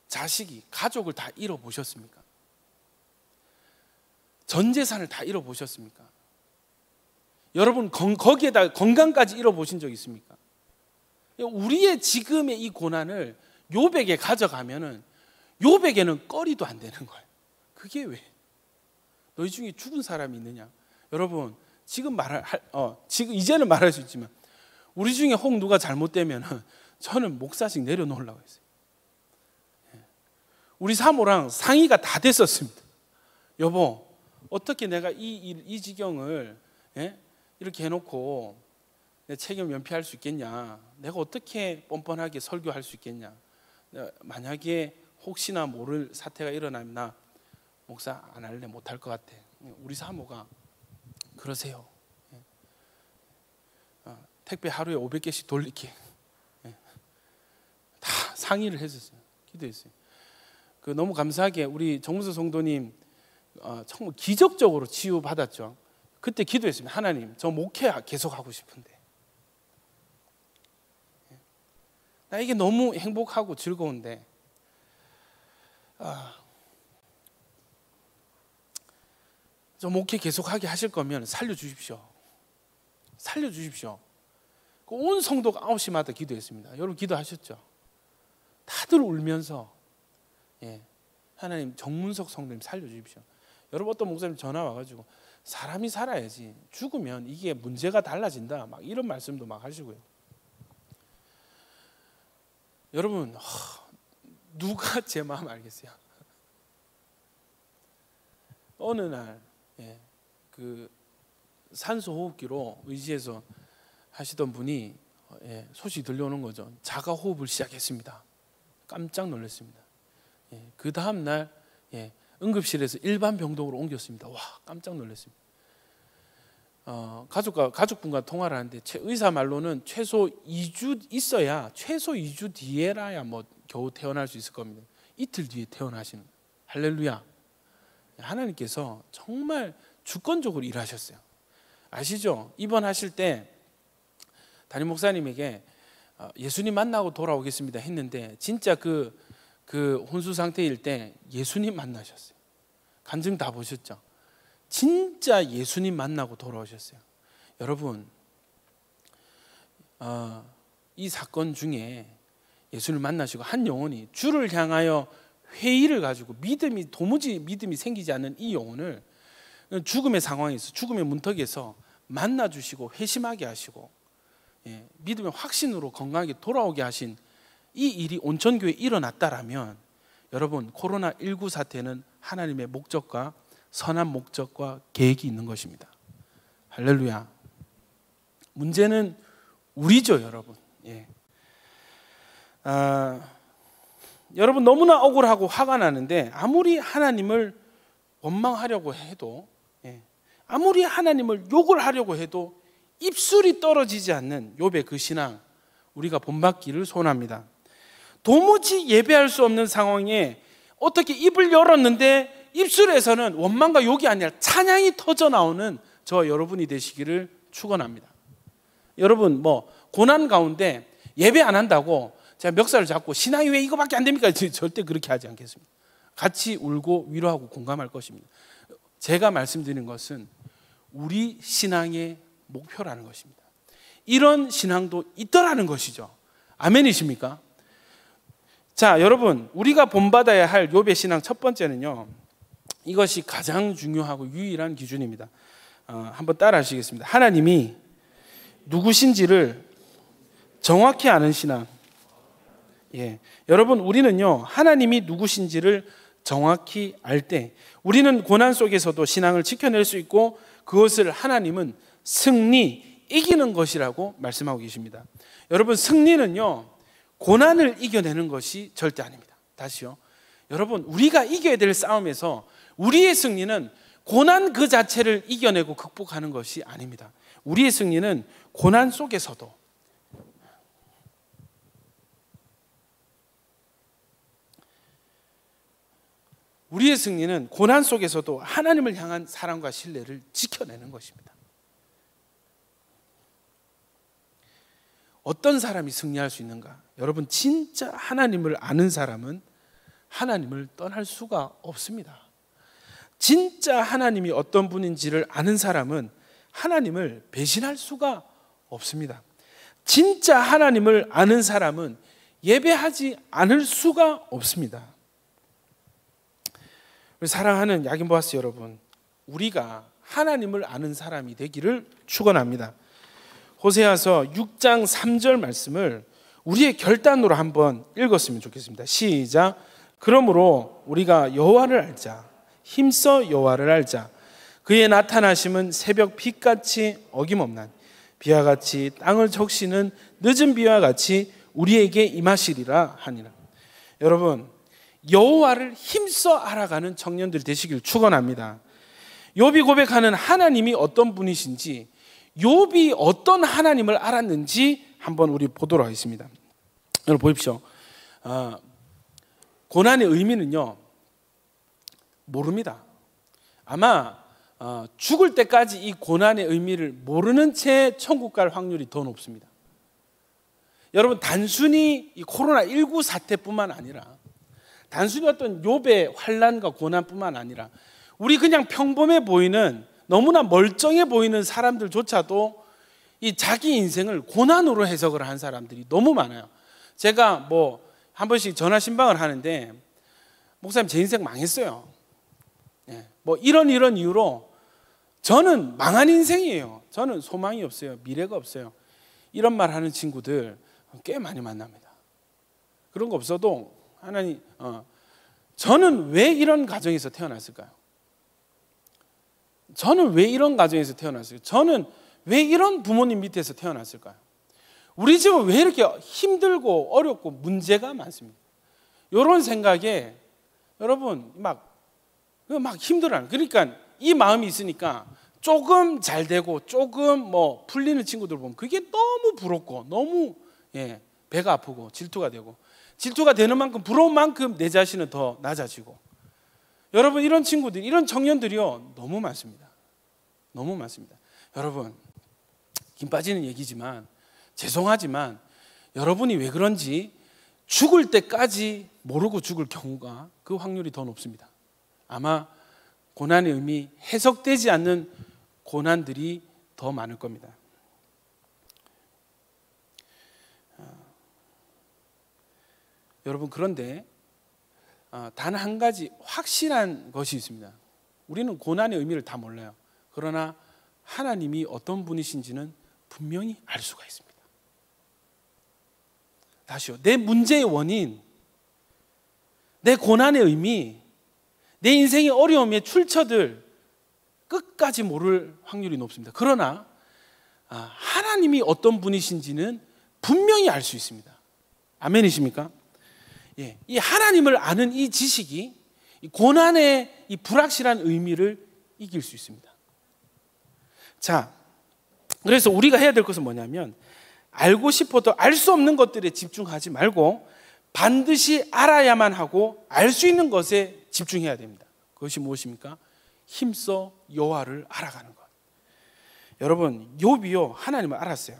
자식이, 가족을 다 잃어보셨습니까? 전 재산을 다 잃어보셨습니까? 여러분, 거기에다 건강까지 잃어보신 적 있습니까? 우리의 지금의 이 고난을 욥에게 가져가면은 욥에게는 꺼리도 안 되는 거예요. 그게 왜? 너희 중에 죽은 사람이 있느냐? 여러분, 지금 이제는 말할 수 있지만 우리 중에 혹 누가 잘못되면은 저는 목사직 내려놓으려고 했어요. 우리 사모랑 상의가 다 됐었습니다. 여보, 어떻게 내가 이 지경을 이렇게 해놓고 내 책임 면피할 수 있겠냐? 내가 어떻게 뻔뻔하게 설교할 수 있겠냐? 만약에 혹시나 모를 사태가 일어나면 나 목사 안 할래, 못 할 것 같아. 우리 사모가 그러세요. 택배 하루에 500개씩 돌리기. 다 상의를 했었어요. 기도했어요. 너무 감사하게 우리 정무서 성도님 정말 기적적으로 치유받았죠. 그때 기도했습니다. 하나님, 저 목회 계속 하고 싶은데 나 이게 너무 행복하고 즐거운데 저 목회 계속하게 하실 거면 살려주십시오. 살려주십시오. 온 성도가 9시마다 기도했습니다. 여러분 기도하셨죠? 다들 울면서 하나님, 정문석 성도님 살려주십시오. 여러분, 어떤 목사님 전화 와가지고 사람이 살아야지, 죽으면 이게 문제가 달라진다, 막 이런 말씀도 막 하시고요. 여러분, 누가 제 마음 알겠어요? 어느 날 그 산소호흡기로 의지해서 하시던 분이 소식이 들려오는 거죠. 자가호흡을 시작했습니다. 깜짝 놀랐습니다. 그 다음 날 응급실에서 일반 병동으로 옮겼습니다. 와, 깜짝 놀랐습니다. 가족분과 통화를 하는데 의사 말로는 최소 2주 있어야, 최소 2주 뒤에라야 뭐 겨우 태어날 수 있을 겁니다. 이틀 뒤에 태어나시는 거예요. 할렐루야. 하나님께서 정말 주권적으로 일하셨어요. 아시죠? 입원하실 때 담임 목사님에게 예수님 만나고 돌아오겠습니다 했는데 진짜 그 혼수 상태일 때 예수님 만나셨어요. 간증 다 보셨죠? 진짜 예수님 만나고 돌아오셨어요. 여러분, 이 사건 중에 예수를 만나시고 한 영혼이 주를 향하여 회의를 가지고 도무지 믿음이 생기지 않는 이 영혼을 죽음의 상황에서, 죽음의 문턱에서 만나주시고 회심하게 하시고 믿음의 확신으로 건강하게 돌아오게 하신 이 일이 온천교회에 일어났다라면 여러분, 코로나19 사태는 하나님의 목적과 선한 목적과 계획이 있는 것입니다. 할렐루야. 문제는 우리죠, 여러분. 여러분, 너무나 억울하고 화가 나는데 아무리 하나님을 원망하려고 해도, 아무리 하나님을 욕을 하려고 해도 입술이 떨어지지 않는 욥의 그 신앙, 우리가 본받기를 소원합니다. 도무지 예배할 수 없는 상황에 어떻게 입을 열었는데 입술에서는 원망과 욕이 아니라 찬양이 터져 나오는 저와 여러분이 되시기를 축원합니다. 여러분, 고난 가운데 예배 안 한다고 제가 멱살을 잡고 신앙이 왜 이거밖에 안 됩니까? 절대 그렇게 하지 않겠습니다. 같이 울고 위로하고 공감할 것입니다. 제가 말씀드리는 것은 우리 신앙의 목표라는 것입니다. 이런 신앙도 있더라는 것이죠. 아멘이십니까? 자, 여러분, 우리가 본받아야 할 욥의 신앙 첫 번째는요, 이것이 가장 중요하고 유일한 기준입니다. 한번 따라 하시겠습니다. 하나님이 누구신지를 정확히 아는 신앙. 여러분, 우리는요, 하나님이 누구신지를 정확히 알 때 우리는 고난 속에서도 신앙을 지켜낼 수 있고 그것을 하나님은 승리, 이기는 것이라고 말씀하고 계십니다. 여러분, 승리는요, 고난을 이겨내는 것이 절대 아닙니다. 다시요. 여러분, 우리가 이겨야 될 싸움에서 우리의 승리는 고난 그 자체를 이겨내고 극복하는 것이 아닙니다. 우리의 승리는 고난 속에서도 하나님을 향한 사랑과 신뢰를 지켜내는 것입니다. 어떤 사람이 승리할 수 있는가? 여러분, 진짜 하나님을 아는 사람은 하나님을 떠날 수가 없습니다. 진짜 하나님이 어떤 분인지를 아는 사람은 하나님을 배신할 수가 없습니다. 진짜 하나님을 아는 사람은 예배하지 않을 수가 없습니다. 사랑하는 야긴보아스 여러분, 우리가 하나님을 아는 사람이 되기를 축원합니다. 호세아서 6장 3절 말씀을 우리의 결단으로 한번 읽었으면 좋겠습니다. 시작. 그러므로 우리가 여호와를 알자. 힘써 여호와를 알자. 그의 나타나심은 새벽 빛같이 어김없나니 비와 같이 땅을 적시는 늦은 비와 같이 우리에게 임하시리라 하니라. 여러분, 여호와를 힘써 알아가는 청년들 되시길 축원합니다. 욥이 고백하는 하나님이 어떤 분이신지, 욥이 어떤 하나님을 알았는지 한번 우리 보도록 하겠습니다. 여러분 보십시오. 고난의 의미는요, 모릅니다. 아마 죽을 때까지 이 고난의 의미를 모르는 채 천국 갈 확률이 더 높습니다. 여러분, 단순히 이 코로나19 사태뿐만 아니라, 단순히 어떤 욥의 환난과 고난뿐만 아니라, 우리 그냥 평범해 보이는, 너무나 멀쩡해 보이는 사람들조차도 이 자기 인생을 고난으로 해석을 한 사람들이 너무 많아요. 제가 한 번씩 전화 신방을 하는데, 목사님 제 인생 망했어요. 이런 이유로 저는 망한 인생이에요. 저는 소망이 없어요. 미래가 없어요. 이런 말 하는 친구들 꽤 많이 만납니다. 그런 거 없어도 하나님, 저는 왜 이런 가정에서 태어났을까요? 저는 왜 이런 가정에서 태어났을까요? 저는 왜 이런 부모님 밑에서 태어났을까요? 우리 집은 왜 이렇게 힘들고 어렵고 문제가 많습니까? 이런 생각에 여러분 막 힘들어요. 그러니까 이 마음이 있으니까 조금 잘 되고 조금 풀리는 친구들 보면 그게 너무 부럽고 너무 배가 아프고 질투가 되고, 질투가 되는 만큼 부러운 만큼 내 자신은 더 낮아지고, 여러분 이런 친구들, 이런 청년들이요 너무 많습니다. 너무 많습니다. 여러분, 김 빠지는 얘기지만 죄송하지만 여러분이 왜 그런지 죽을 때까지 모르고 죽을 경우가 그 확률이 더 높습니다. 아마 고난의 의미 해석되지 않는 고난들이 더 많을 겁니다. 여러분, 그런데 단 한 가지 확실한 것이 있습니다. 우리는 고난의 의미를 다 몰라요. 그러나 하나님이 어떤 분이신지는 분명히 알 수가 있습니다. 다시요. 내 문제의 원인, 내 고난의 의미, 내 인생의 어려움의 출처들 끝까지 모를 확률이 높습니다. 그러나 하나님이 어떤 분이신지는 분명히 알 수 있습니다. 아멘이십니까? 이 하나님을 아는 이 지식이 이 고난의 이 불확실한 의미를 이길 수 있습니다. 자, 그래서 우리가 해야 될 것은 뭐냐면, 알고 싶어도 알 수 없는 것들에 집중하지 말고 반드시 알아야만 하고 알 수 있는 것에 집중해야 됩니다. 그것이 무엇입니까? 힘써 여호와를 알아가는 것. 여러분, 욥이요 하나님을 알았어요.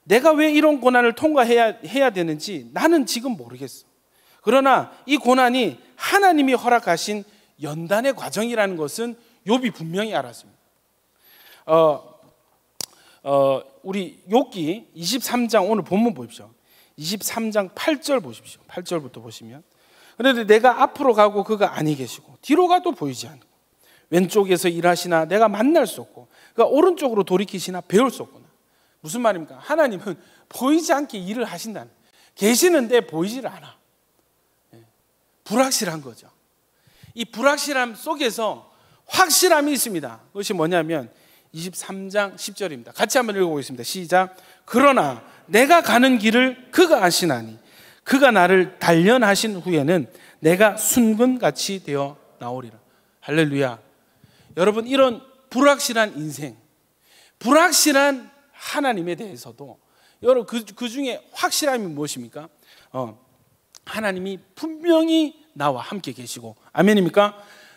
내가 왜 이런 고난을 통과해야 되는지 나는 지금 모르겠어. 그러나 이 고난이 하나님이 허락하신 연단의 과정이라는 것은 욥이 분명히 알았습니다. 우리 욥기 23장 오늘 본문 보십시오. 23장 8절 보십시오. 8절부터 보시면, 그런데 내가 앞으로 가고 그가 아니 계시고 뒤로 가도 보이지 않고 왼쪽에서 일하시나 내가 만날 수 없고 그가 오른쪽으로 돌이키시나 배울 수 없구나. 무슨 말입니까? 하나님은 보이지 않게 일을 하신다는, 계시는데 보이질 않아. 불확실한 거죠. 이 불확실함 속에서 확실함이 있습니다. 그것이 뭐냐면 23장 10절입니다. 같이 한번 읽어보겠습니다. 시작. 그러나 내가 가는 길을 그가 아시나니 그가 나를 단련하신 후에는 내가 순금같이 되어 나오리라. 할렐루야. 여러분, 이런 불확실한 인생, 불확실한 하나님에 대해서도 여러분 그 중에 확실함이 무엇입니까? 하나님이 분명히 나와 함께 계시고, 아멘입니까?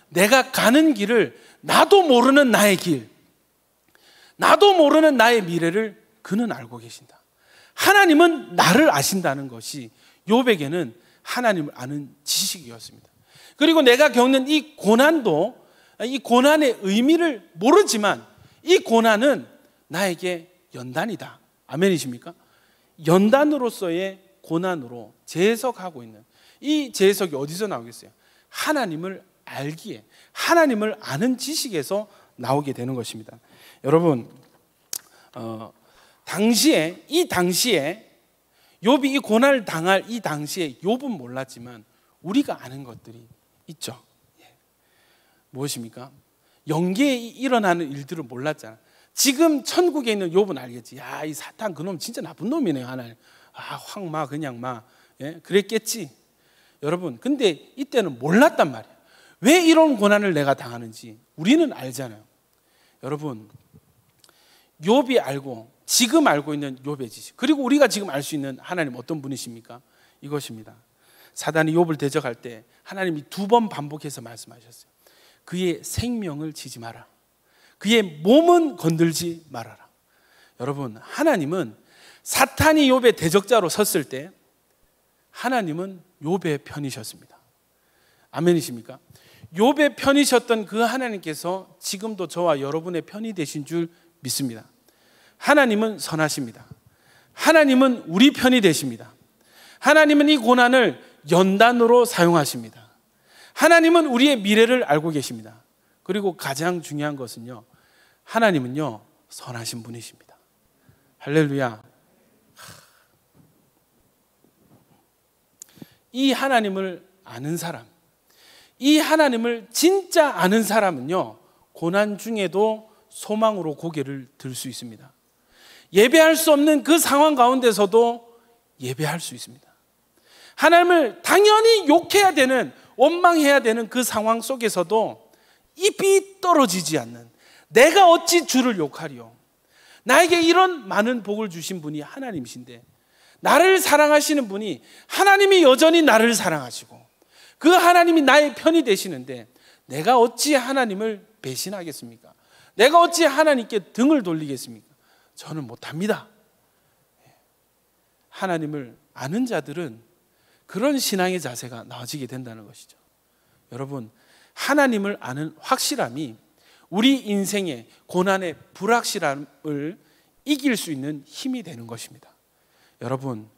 내가 가는 길을, 나도 모르는 나의 길, 나도 모르는 나의 미래를 그는 알고 계신다. 하나님은 나를 아신다는 것이 욥에게는 하나님을 아는 지식이었습니다. 그리고 내가 겪는 이 고난도, 이 고난의 의미를 모르지만 이 고난은 나에게 연단이다. 아멘이십니까? 연단으로서의 고난으로 재해석하고 있는 이 재해석이 어디서 나오겠어요? 하나님을 알기에, 하나님을 아는 지식에서 나오게 되는 것입니다. 여러분, 이 당시에 욥이 이 고난을 당할 이 당시에 욥은 몰랐지만 우리가 아는 것들이 있죠. 무엇입니까? 영계에 일어나는 일들을 몰랐잖아. 지금 천국에 있는 욥은 알겠지. 야, 이 사탄 그놈 진짜 나쁜 놈이네, 하나님. 확 마, 그냥 마. 그랬겠지. 여러분, 근데 이때는 몰랐단 말이야. 왜 이런 고난을 내가 당하는지 우리는 알잖아요. 여러분, 욥이 알고, 지금 알고 있는 욥의 지식, 그리고 우리가 지금 알 수 있는 하나님 어떤 분이십니까? 이것입니다. 사단이 욥을 대적할 때 하나님이 2번 반복해서 말씀하셨어요. 그의 생명을 치지 마라. 그의 몸은 건들지 말아라. 여러분, 하나님은 사탄이 욥의 대적자로 섰을 때 하나님은 욥의 편이셨습니다. 아멘이십니까? 욥의 편이셨던 그 하나님께서 지금도 저와 여러분의 편이 되신 줄 믿습니다. 하나님은 선하십니다. 하나님은 우리 편이 되십니다. 하나님은 이 고난을 연단으로 사용하십니다. 하나님은 우리의 미래를 알고 계십니다. 그리고 가장 중요한 것은요, 하나님은요 선하신 분이십니다. 할렐루야. 이 하나님을 아는 사람, 이 하나님을 진짜 아는 사람은요, 고난 중에도 소망으로 고개를 들 수 있습니다. 예배할 수 없는 그 상황 가운데서도 예배할 수 있습니다. 하나님을 당연히 욕해야 되는, 원망해야 되는 그 상황 속에서도 입이 떨어지지 않는, 내가 어찌 주를 욕하리요. 나에게 이런 많은 복을 주신 분이 하나님이신데, 나를 사랑하시는 분이, 하나님이 여전히 나를 사랑하시고 그 하나님이 나의 편이 되시는데 내가 어찌 하나님을 배신하겠습니까? 내가 어찌 하나님께 등을 돌리겠습니까? 저는 못합니다. 하나님을 아는 자들은 그런 신앙의 자세가 나아지게 된다는 것이죠. 여러분, 하나님을 아는 확실함이 우리 인생의 고난의 불확실함을 이길 수 있는 힘이 되는 것입니다. 여러분,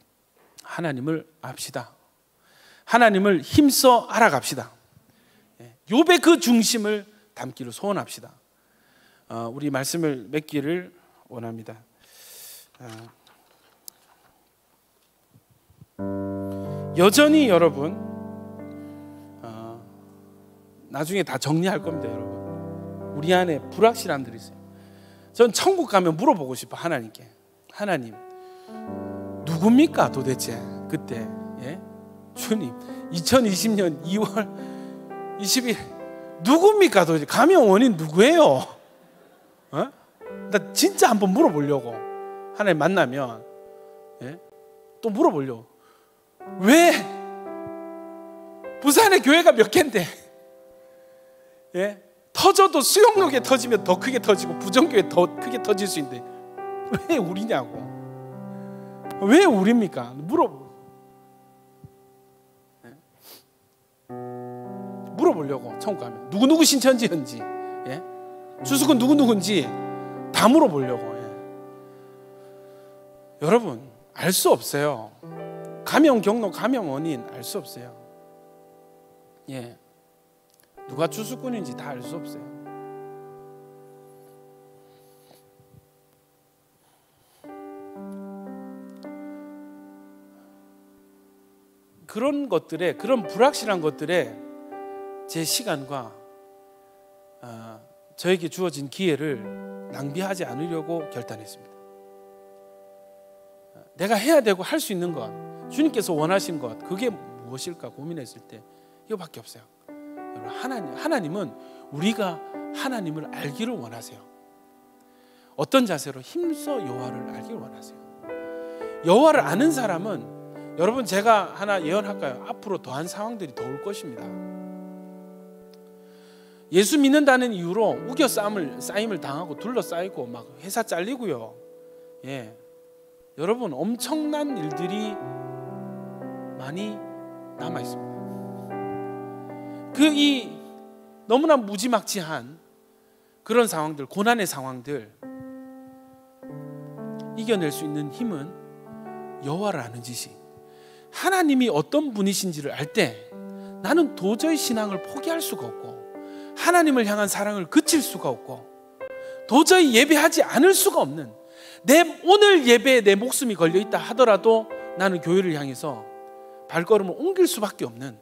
하나님을 압시다. 하나님을 힘써 알아갑시다. 욥의 그 중심을 담기를 소원합시다. 우리 말씀을 맺기를 원합니다. 여전히 여러분, 나중에 다 정리할 겁니다. 여러분, 우리 안에 불확실함들이 있어요. 전 천국 가면 물어보고 싶어, 하나님께. 하나님, 누굽니까 도대체 그때? 주님, 2020년 2월 20일 누굽니까 도대체? 감염 원인 누구예요? 나 진짜 한번 물어보려고, 하나님 만나면 또 물어보려고. 왜 부산에 교회가 몇 개인데 터져도 수영록에 터지면 더 크게 터지고 부정교회 더 크게 터질 수 있는데 왜 우리냐고. 왜 우리입니까? 물어보려고. 천국 가면 누구누구 신천지인지, 주석은 누구누구인지 다 물어보려고. 여러분, 알 수 없어요. 감염 경로, 감염 원인 알 수 없어요. 누가 주수꾼인지 다 알 수 없어요. 그런 것들에, 그런 불확실한 것들에 제 시간과 저에게 주어진 기회를 낭비하지 않으려고 결단했습니다. 내가 해야 되고 할 수 있는 것, 주님께서 원하신 것, 그게 무엇일까 고민했을 때 이거밖에 없어요. 여러분, 하나님은 우리가 하나님을 알기를 원하세요. 어떤 자세로? 힘써 여호와를 알기를 원하세요. 여호와를 아는 사람은, 여러분 제가 하나 예언할까요? 앞으로 더한 상황들이 더 올 것입니다. 예수 믿는다는 이유로 우겨 쌓임을 당하고 둘러싸이고 막 회사 잘리고요. 여러분 엄청난 일들이 많이 남아 있습니다. 이 너무나 무지막지한 그런 상황들, 고난의 상황들 이겨낼 수 있는 힘은 여호와를 아는 지식. 하나님이 어떤 분이신지를 알 때 나는 도저히 신앙을 포기할 수가 없고, 하나님을 향한 사랑을 그칠 수가 없고, 도저히 예배하지 않을 수가 없는, 오늘 예배에 내 목숨이 걸려있다 하더라도 나는 교회를 향해서 발걸음을 옮길 수밖에 없는,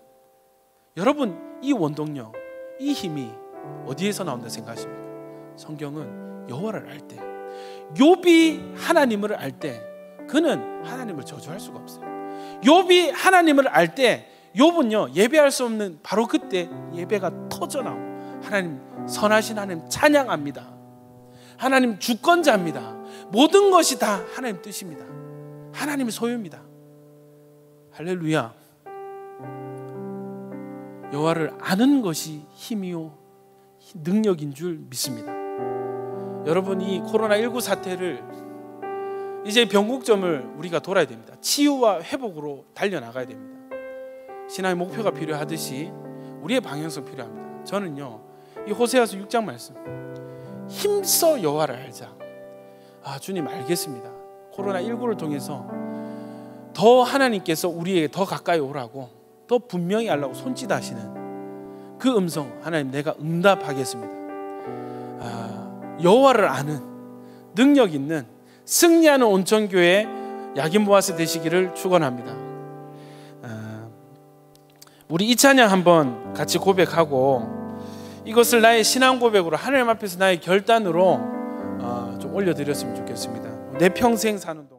여러분 이 원동력, 이 힘이 어디에서 나온다 생각하십니까? 성경은 여호와를 알 때, 욥이 하나님을 알 때 그는 하나님을 저주할 수가 없어요. 욥이 하나님을 알 때 욥은요, 예배할 수 없는 바로 그때 예배가 터져나오고, 하나님 선하신 하나님 찬양합니다. 하나님 주권자입니다. 모든 것이 다 하나님 뜻입니다. 하나님의 소유입니다. 할렐루야. 여호와를 아는 것이 힘이요 능력인 줄 믿습니다. 여러분, 이 코로나19 사태를 이제 변곡점을 우리가 돌아야 됩니다. 치유와 회복으로 달려나가야 됩니다. 신앙의 목표가 필요하듯이 우리의 방향성 필요합니다. 저는요, 이 호세아서 6장 말씀, 힘써 여호와를 알자. 주님 알겠습니다. 코로나19를 통해서 더 하나님께서 우리에게 더 가까이 오라고, 더 분명히 알라고 손짓하시는 그 음성, 하나님 내가 응답하겠습니다. 여호와를 아는 능력 있는 승리하는 온천교회 야긴보아스 되시기를 축원합니다. 우리 이 찬양 한번 같이 고백하고, 이것을 나의 신앙 고백으로 하나님 앞에서 나의 결단으로 좀 올려드렸으면 좋겠습니다. 내 평생 사는 동안